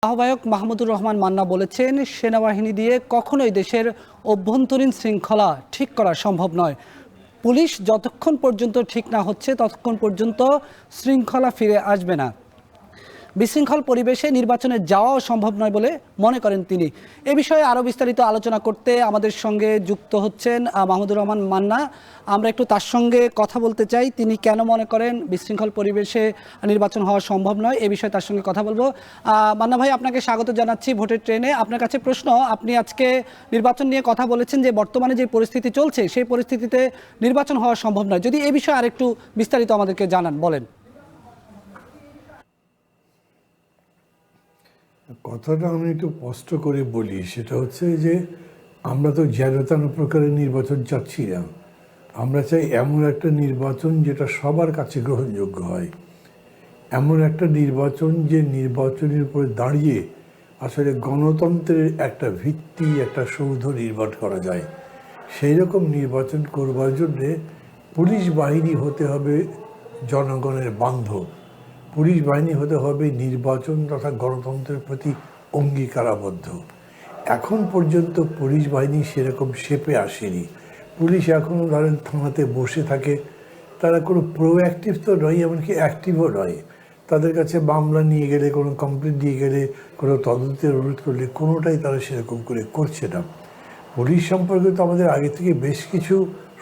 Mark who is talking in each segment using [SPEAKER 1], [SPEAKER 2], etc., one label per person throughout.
[SPEAKER 1] আহ্বায়ক মাহমুদুর রহমান মান্না বলেছেন, সেনাবাহিনী দিয়ে কখনোই দেশের অভ্যন্তরীণ শৃঙ্খলা ঠিক করা সম্ভব নয়। পুলিশ যতক্ষণ পর্যন্ত ঠিক না হচ্ছে ততক্ষণ পর্যন্ত শৃঙ্খলা ফিরে আসবে না। বিশৃঙ্খল পরিবেশে নির্বাচনে যাওয়াও সম্ভব নয় বলে মনে করেন তিনি। এ বিষয়ে আরও বিস্তারিত আলোচনা করতে আমাদের সঙ্গে যুক্ত হচ্ছেন মাহমুদুর রহমান মান্না। আমরা একটু তার সঙ্গে কথা বলতে চাই, তিনি কেন মনে করেন বিশৃঙ্খল পরিবেশে নির্বাচন হওয়া সম্ভব নয়, এ বিষয়ে তার সঙ্গে কথা বলবো। মান্না ভাই, আপনাকে স্বাগত জানাচ্ছি ভোটের ট্রেনে। আপনার কাছে প্রশ্ন, আপনি আজকে নির্বাচন নিয়ে কথা বলেছেন যে বর্তমানে যে পরিস্থিতি চলছে সেই পরিস্থিতিতে নির্বাচন হওয়া সম্ভব নয়। যদি এ বিষয়ে আরেকটু বিস্তারিত আমাদেরকে জানান, বলেন।
[SPEAKER 2] কথাটা আমি একটু স্পষ্ট করে বলি, সেটা হচ্ছে যে আমরা তো যেন তেন প্রকারের নির্বাচন চাচ্ছি না। আমরা চাই এমন একটা নির্বাচন যেটা সবার কাছে গ্রহণযোগ্য হয়, এমন একটা নির্বাচন যে নির্বাচনের উপরে দাঁড়িয়ে আসলে গণতন্ত্রের একটা ভিত্তি, একটা সৌধ নির্মাণ করা যায়। সেই রকম নির্বাচন করবার জন্যে পুলিশ বাহিনী হতে হবে জনগণের বান্ধব, পুলিশ বাহিনী হতে হবে নির্বাচন তথা গণতন্ত্রের প্রতি অঙ্গীকারাবদ্ধ। এখন পর্যন্ত পুলিশ বাহিনী সেরকম শেপে আসেনি। পুলিশ এখনও ধরেন থানাতে বসে থাকে, তারা কোনো প্রোঅ্যাক্টিভ তো নয়, এমনকি অ্যাক্টিভও নয়। তাদের কাছে মামলা নিয়ে গেলে, কোনো কমপ্লেন দিয়ে গেলে, কোনো তদন্তের অনুরোধ করলে কোনোটাই তারা সেরকম করে করছে না। পুলিশ সম্পর্কে তো আমাদের আগে থেকে বেশ কিছু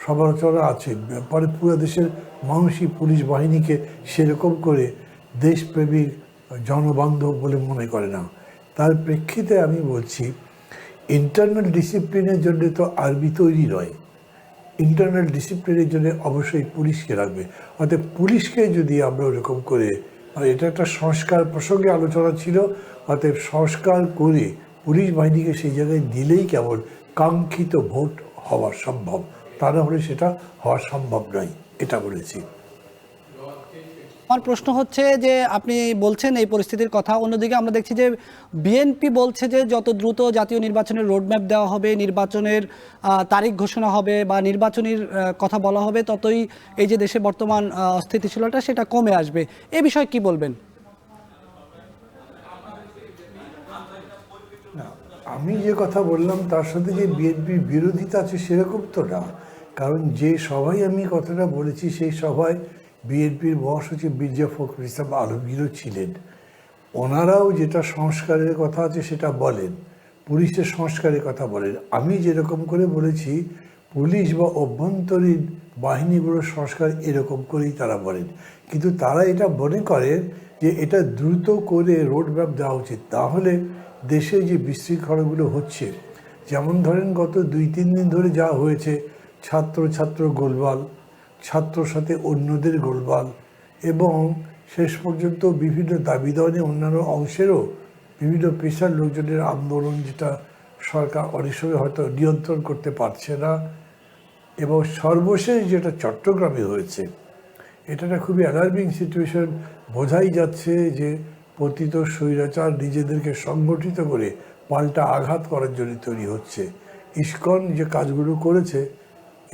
[SPEAKER 2] সমালোচনা আছে, পরে পুরো দেশের মানুষই পুলিশ বাহিনীকে সেরকম করে দেশপ্রেমিক জনবান্ধব বলে মনে করে না। তার প্রেক্ষিতে আমি বলছি, ইন্টারনাল ডিসিপ্লিনের জন্য তো আর্মি তৈরি নয়, ইন্টারনাল ডিসিপ্লিনের জন্য অবশ্যই পুলিশকে রাখবে। অর্থাৎ পুলিশকে যদি আমরা ওরকম করে, এটা একটা সংস্কার প্রসঙ্গে আলোচনা ছিল, অতএব সংস্কার করে পুলিশ বাহিনীকে সেই জায়গায় দিলেই কেবল কাঙ্ক্ষিত ভোট হওয়া সম্ভব, তা না হলে সেটা হওয়া সম্ভব নয়, এটা বলেছি।
[SPEAKER 1] আমার প্রশ্ন হচ্ছে যে আপনি বলছেন এই পরিস্থিতির কথা, অন্যদিকে আমরা দেখছি যে বিএনপি বলছে যে যত দ্রুত জাতীয় নির্বাচনের রোডম্যাপ দেওয়া হবে, নির্বাচনের তারিখ ঘোষণা হবে বা নির্বাচনের কথা বলা হবে, ততই এই যে দেশে বর্তমান অস্থিতিশীলতা সেটা কমে আসবে। এ বিষয়ে কি বলবেন?
[SPEAKER 2] আমি যে কথা বললাম তার সাথে যে বিএনপির বিরোধিতা আছে সেরকম তো না। কারণ যে সভায় আমি কথাটা বলেছি সেই সভায় বিএনপির মহাসচিব মির্জা ফখরুল ইসলাম আলমগীরও ছিলেন। ওনারাও যেটা সংস্কারের কথা আছে সেটা বলেন, পুলিশের সংস্কারের কথা বলেন। আমি যেরকম করে বলেছি পুলিশ বা অভ্যন্তরীণ বাহিনীগুলোর সংস্কার, এরকম করেই তারা বলেন। কিন্তু তারা এটা মনে করেন যে এটা দ্রুত করে রোডম্যাপ দেওয়া উচিত, তাহলে দেশে যে বিশৃঙ্খলাগুলো হচ্ছে, যেমন ধরেন গত 2-3 দিন ধরে যা হয়েছে, ছাত্র গোলমাল, ছাত্রর সাথে অন্যদের গোলমাল, এবং শেষ পর্যন্ত বিভিন্ন দাবি দাওয়া অন্যান্য অংশেরও বিভিন্ন পেশার লোকজনের আন্দোলন, যেটা সরকার অনেক সময় হয়তো নিয়ন্ত্রণ করতে পারছে না, এবং সর্বশেষ যেটা চট্টগ্রামে হয়েছে, এটা একটা খুবই অ্যালার্মিং সিচুয়েশন। বোঝাই যাচ্ছে যে পতিত স্বৈরাচার নিজেদেরকে সংগঠিত করে পাল্টা আঘাত করার জন্য তৈরি হচ্ছে। ইসকন যে কাজগুলো করেছে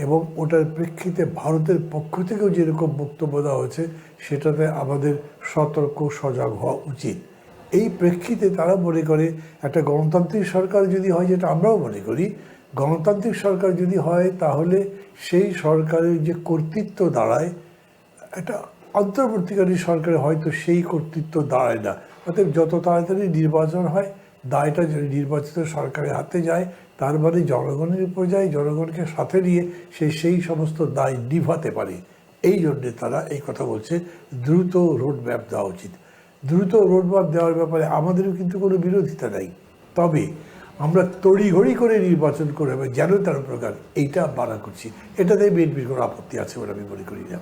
[SPEAKER 2] এবং ওটার প্রেক্ষিতে ভারতের পক্ষ থেকেও যেরকম বক্তব্য দেওয়া হয়েছে, সেটাতে আমাদের সতর্ক সজাগ হওয়া উচিত। এই প্রেক্ষিতে তারা মনে করে একটা গণতান্ত্রিক সরকার যদি হয়, যেটা আমরাও মনে করি, গণতান্ত্রিক সরকার যদি হয় তাহলে সেই সরকারের যে কর্তৃত্ব দাঁড়ায়, একটা অন্তর্বর্তীকালীন সরকারে হয়তো সেই কর্তৃত্ব দাঁড়ায় না। অতএব যত তাড়াতাড়ি নির্বাচন হয়, দায়টা যদি নির্বাচিত সরকারের হাতে যায়, তার মানে জনগণের উপর যায়, জনগণকে সাথে নিয়ে সেই সমস্ত দায় নিভাতে পারে। এই জন্যে তারা এই কথা বলছে, দ্রুত রোডম্যাপ দেওয়া উচিত। দ্রুত রোডম্যাপ দেওয়ার ব্যাপারে আমাদেরও কিন্তু কোনো বিরোধিতা নাই, তবে আমরা তড়িঘড়ি করে নির্বাচন করে যেন তেন প্রকার এইটা বানা করছি, এটাতে বিএনপির কোনো আপত্তি আছে বলে আমি মনে করি না।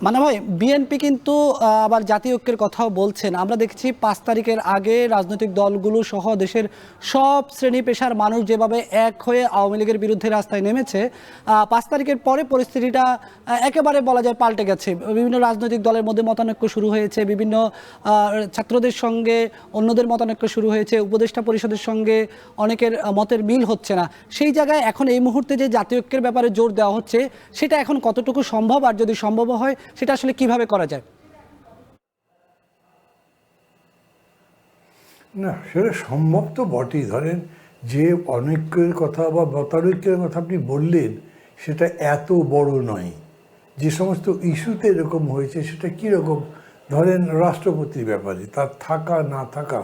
[SPEAKER 1] মানে ভাই, বিএনপি কিন্তু আবার জাতীয় ঐক্যের কথাও বলছেন। আমরা দেখছি 5 তারিখের আগে রাজনৈতিক দলগুলো সহ দেশের সব শ্রেণী পেশার মানুষ যেভাবে এক হয়ে আওয়ামী লীগের বিরুদ্ধে রাস্তায় নেমেছে, 5 তারিখের পরে পরিস্থিতিটা একেবারে বলা যায় পাল্টে গেছে। বিভিন্ন রাজনৈতিক দলের মধ্যে মতানৈক্য শুরু হয়েছে, বিভিন্ন ছাত্রদের সঙ্গে অন্যদের মতানৈক্য শুরু হয়েছে, উপদেষ্টা পরিষদের সঙ্গে অনেকের মতের মিল হচ্ছে না। সেই জায়গায় এখন এই মুহূর্তে যে জাতীয় ঐক্যের ব্যাপারে জোর দেওয়া হচ্ছে, সেটা এখন কতটুকু সম্ভব, আর যদি সম্ভব হয় সেটা আসলে কিভাবে করা যায়?
[SPEAKER 2] না, সেটা সম্ভব তো বটেই। ধরেন যে অনৈক্যের কথা বা মতানৈক্যের কথা আপনি বললেন, সেটা এত বড় নয়। যে সমস্ত ইস্যুতে এরকম হয়েছে সেটা কীরকম, ধরেন রাষ্ট্রপতির ব্যাপারে তার থাকা না থাকা,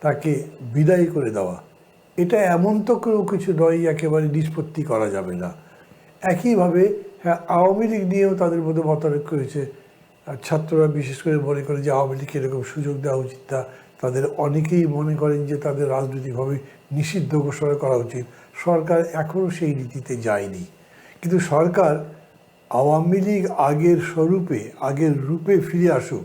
[SPEAKER 2] তাকে বিদায় করে দেওয়া, এটা এমন তো কোনো কিছু নয় একেবারে নিষ্পত্তি করা যাবে না। একইভাবে হ্যাঁ, আওয়ামী লীগ নিয়েও তাদের মধ্যে মতানৈক্য হয়েছে। আর ছাত্ররা বিশেষ করে মনে করে যে আওয়ামী লীগকে এরকম সুযোগ দেওয়া উচিত না। তাদের অনেকেই মনে করেন যে তাদের রাজনৈতিকভাবে নিষিদ্ধ ঘোষণা করা উচিত। সরকার এখনও সেই নীতিতে যায়নি, কিন্তু সরকার আওয়ামী লীগ আগের স্বরূপে আগের রূপে ফিরে আসুক,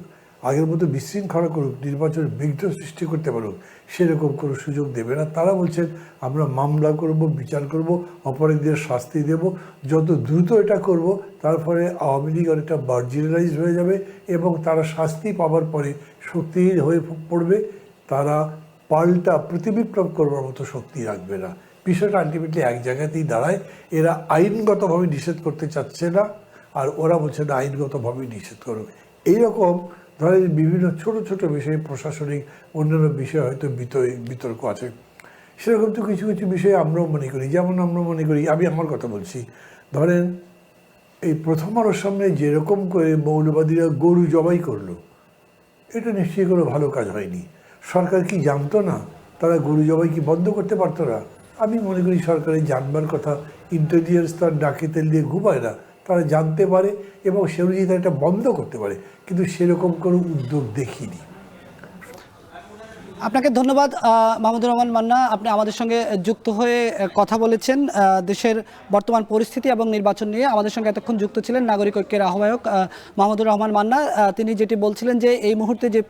[SPEAKER 2] আগের মতো বিশৃঙ্খলা করুক, নির্বাচনের বিঘ্ন সৃষ্টি করতে পারুক, সেরকম কোনো সুযোগ দেবে না। তারা বলছেন আমরা মামলা করব, বিচার করব, অপরাধীদের শাস্তি দেব, যত দ্রুত এটা করব তার ফলে আওয়ামী লীগ অনেকটা মার্জিনালাইজ হয়ে যাবে এবং তারা শাস্তি পাওয়ার পরে শক্তিহীন হয়ে পড়বে। তারা পাল্টা প্রতিবিপ্লব করবার মতো শক্তি রাখবে না। বিষয়টা আলটিমেটলি এক জায়গাতেই দাঁড়ায়। এরা আইনগতভাবে নিষেধ করতে চাচ্ছে না, আর ওরা বলছে না আইনগতভাবে নিষেধ করবে। এইরকম ধরেন বিভিন্ন ছোট ছোট বিষয়ে, প্রশাসনিক অন্যান্য বিষয়ে হয়তো বিতর্ক আছে। সেরকম তো কিছু কিছু বিষয়ে আমরাও মনে করি। যেমন আমরা মনে করি, আমি আমার কথা বলছি, ধরেন এই প্রথম আলোর সামনে যেরকম করে মৌলবাদীরা গরু জবাই করলো, এটা নিশ্চয়ই কোনো ভালো কাজ হয়নি। সরকার কি জানতো না তারা গরু জবাই কি বন্ধ করতে পারতো না? আমি মনে করি সরকারের জানবার কথা। ইন্টেলিজেন্স তার ডাকে তেল দিয়ে ঘুমায় না, তারা জানতে পারে এবং সে অনুযায়ী তারা এটা বন্ধ করতে পারে, কিন্তু সেরকম কোনো উদ্যোগ দেখিনি।
[SPEAKER 1] আপনাকে ধন্যবাদ মাহমুদুর রহমান মান্না, আপনি আমাদের সঙ্গে যুক্ত হয়ে কথা বলেছেন দেশের বর্তমান পরিস্থিতি এবং নির্বাচন নিয়ে। আমাদের সঙ্গে এতক্ষণ যুক্ত ছিলেন নাগরিক ঐক্যের আহ্বায়ক মাহমুদুর রহমান মান্না। তিনি যেটি বলছিলেন যে এই মুহূর্তে যে